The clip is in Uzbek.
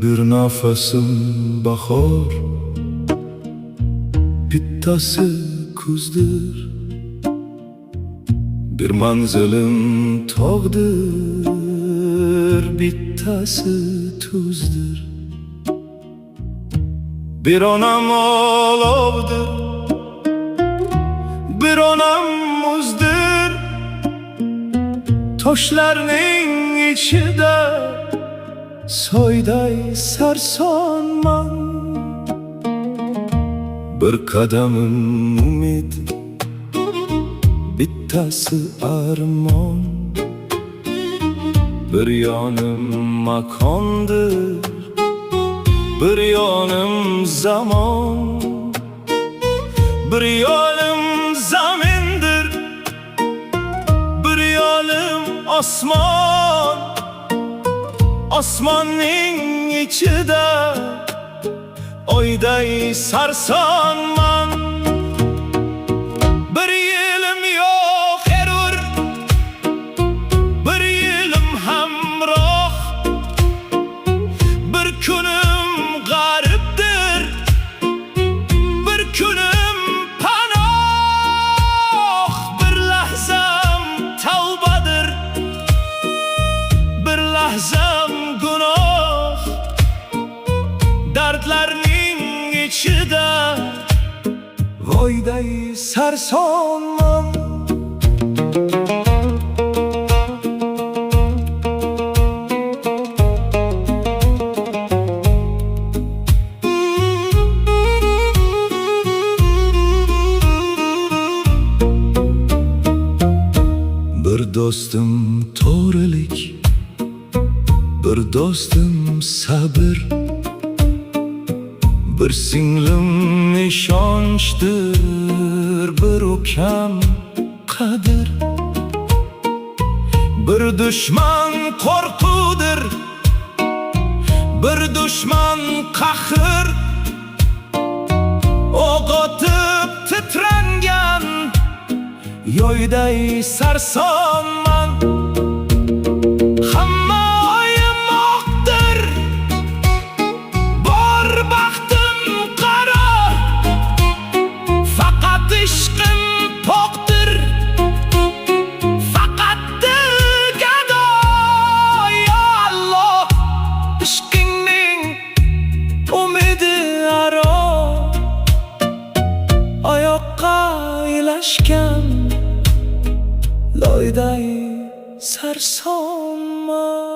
Bir nafasım bahor, bittasi kuzdir. Bir manzilim tog'dir, bittasi tuzdir. Bir onam olovdir, bir onam muzdir. Toshlarning ichida soyday sarsonman. Bir qadamim umid, bittasi armon. Bir yonim makondir, bir yonim zamon. Bir yonim zamindir, bir yonim osmon. Osmonning ichida oyday sarsonman. Bir yilim yo'q erur, bir yilim hamroh. Bir kunim g'aribdir, bir kunim panoh. Bir lahzam tavbadir, bir lahzam gunoh. Dardlarning ichida voyday sarsonman. Bir do'stim to'g'rilik, bir do'stim sabr. Bir singlim ishonchdir, bir ukam qadr. Bir dushman qo'rquvdir, bir dushman qahr. O'q otib titrangan yoyday sarsonman. Hamma oyim oqdir, bor baxtim qaro. Faqat ishqim poqdir, faqat gado. Ya Alloh, ishqingning umidi aro. Oyoqqa ilashgan loyday sarsonman.